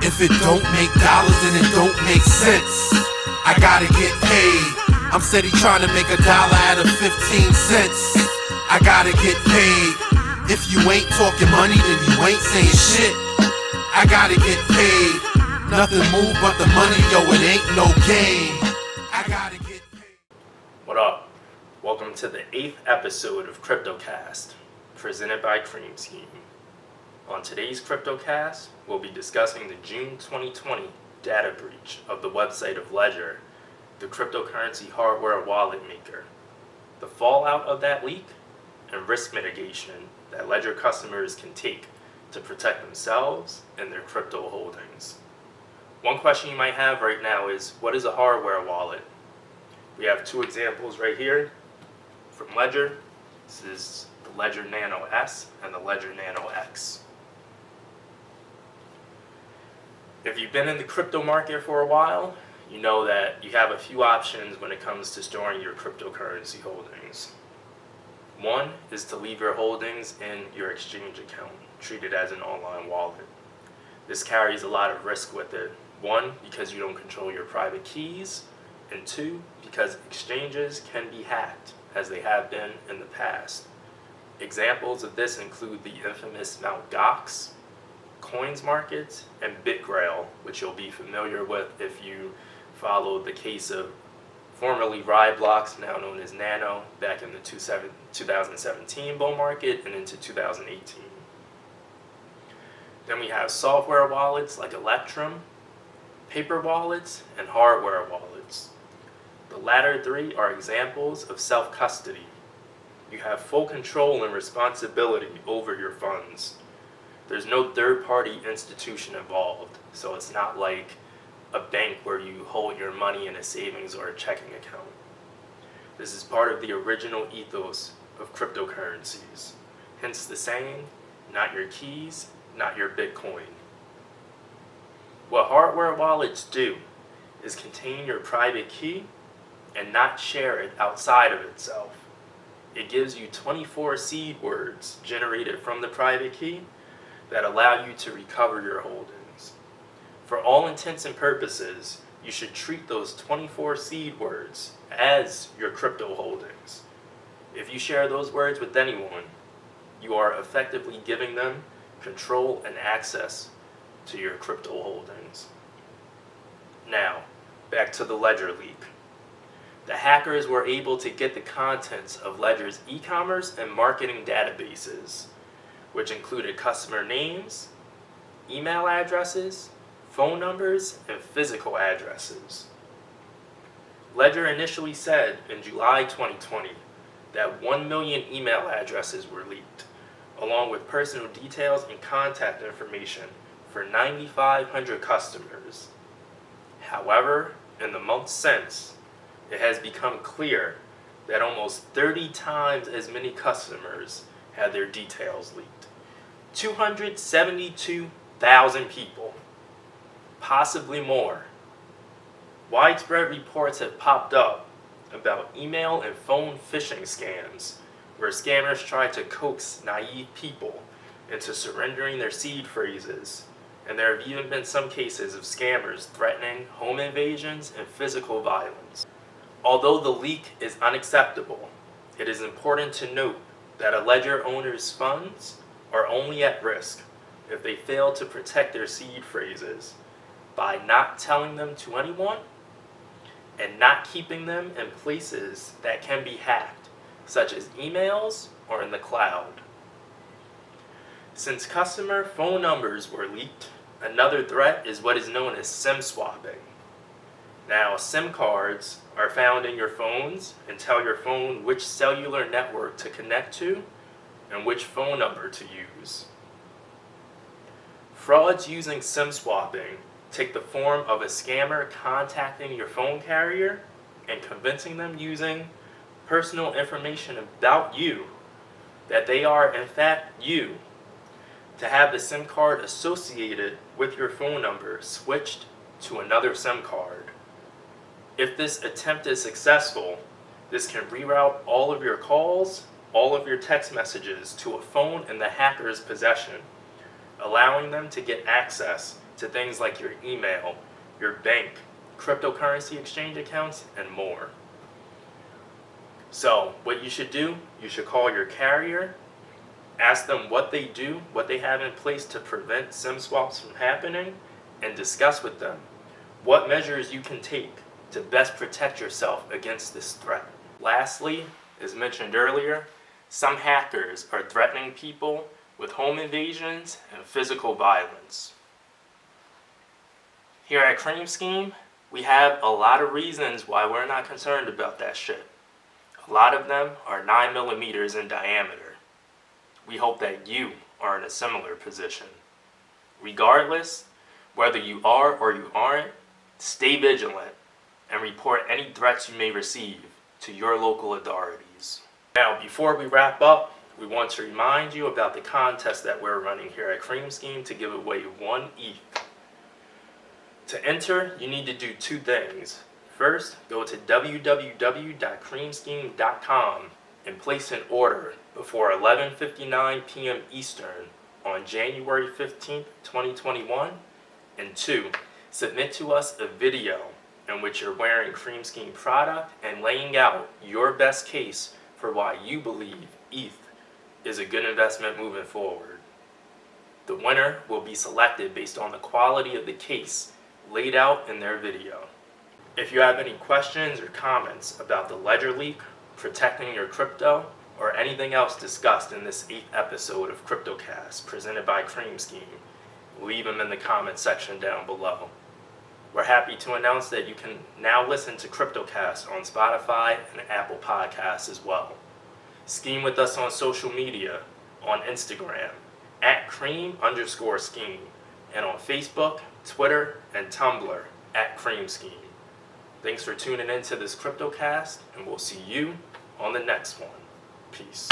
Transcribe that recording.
If it don't make dollars, then it don't make sense. I gotta get paid. I'm steady trying to make $1 out of 15 cents. I gotta get paid. If you ain't talking money, then you ain't saying shit. I gotta get paid. Nothing move but the money, yo, it ain't no game. I gotta get paid. What up? Welcome to the 8th episode of CryptoCast, presented by Cream Scheme. On today's CryptoCast, we'll be discussing the June 2020 data breach of the website of LEDGER, the cryptocurrency hardware wallet maker, the fallout of that leak, and risk mitigation that LEDGER customers can take to protect themselves and their crypto holdings. One question you might have right now is, what is a hardware wallet? We have two examples right here from LEDGER. This is the LEDGER Nano S and the LEDGER Nano X. If you've been in the crypto market for a while, you know that you have a few options when it comes to storing your cryptocurrency holdings. One is to leave your holdings in your exchange account, treated as an online wallet. This carries a lot of risk with it. One, because you don't control your private keys, and two, because exchanges can be hacked, as they have been in the past. Examples of this include the infamous Mt. Gox, Coins Market, and BitGrail, which you'll be familiar with if you followed the case of formerly Ryblox, now known as Nano, back in the 2017 bull market and into 2018. Then we have software wallets like Electrum, paper wallets, and hardware wallets. The latter three are examples of self-custody. You have full control and responsibility over your funds. There's no third-party institution involved, so it's not like a bank where you hold your money in a savings or a checking account. This is part of the original ethos of cryptocurrencies. Hence the saying, not your keys, not your Bitcoin. What hardware wallets do is contain your private key and not share it outside of itself. It gives you 24 seed words generated from the private key that allow you to recover your holdings. For all intents and purposes, you should treat those 24 seed words as your crypto holdings. If you share those words with anyone, you are effectively giving them control and access to your crypto holdings. Now, back to the LEDGER leak. The hackers were able to get the contents of LEDGER's e-commerce and marketing databases, which included customer names, email addresses, phone numbers, and physical addresses. LEDGER initially said in July 2020 that 1 million email addresses were leaked, along with personal details and contact information for 9,500 customers. However, in the months since, it has become clear that almost 30 times as many customers had their details leaked. 272,000 people, possibly more. Widespread reports have popped up about email and phone phishing scams, where scammers try to coax naive people into surrendering their seed phrases, and there have even been some cases of scammers threatening home invasions and physical violence. Although the leak is unacceptable, it is important to note that a LEDGER owner's funds are only at risk if they fail to protect their seed phrases by not telling them to anyone and not keeping them in places that can be hacked, such as emails or in the cloud. Since customer phone numbers were leaked, another threat is what is known as SIM swapping. Now, SIM cards are found in your phones and tell your phone which cellular network to connect to and which phone number to use. Frauds using SIM swapping take the form of a scammer contacting your phone carrier and convincing them using personal information about you that they are in fact you to have the SIM card associated with your phone number switched to another SIM card. If this attempt is successful, this can reroute all of your calls, all of your text messages to a phone in the hacker's possession, allowing them to get access to things like your email, your bank, cryptocurrency exchange accounts, and more. So what you should do, you should call your carrier, ask them what they do, what they have in place to prevent SIM swaps from happening, and discuss with them what measures you can take to best protect yourself against this threat. Lastly, as mentioned earlier, some hackers are threatening people with home invasions and physical violence. Here at Cream Scheme, we have a lot of reasons why we're not concerned about that shit. A lot of them are 9 millimeters in diameter. We hope that you are in a similar position. Regardless, whether you are or you aren't, stay vigilant and report any threats you may receive to your local authorities. Now, before we wrap up, we want to remind you about the contest that we're running here at Cream Scheme to give away 1 ETH. To enter, you need to do 2 things. First, go to www.creamscheme.com and place an order before 11:59 p.m. Eastern on January 15th, 2021. And 2, submit to us a video in which you're wearing Cream Scheme product and laying out your best case for why you believe ETH is a good investment moving forward. The winner will be selected based on the quality of the case laid out in their video. If you have any questions or comments about the Ledger leak, protecting your crypto, or anything else discussed in this 8th episode of CryptoCast presented by Cream Scheme, leave them in the comment section down below. We're happy to announce that you can now listen to CryptoCast on Spotify and Apple Podcasts as well. Scheme with us on social media, on Instagram, @cream_scheme, and on Facebook, Twitter, and Tumblr, @Cream Scheme. Thanks for tuning in to this CryptoCast, and we'll see you on the next one. Peace.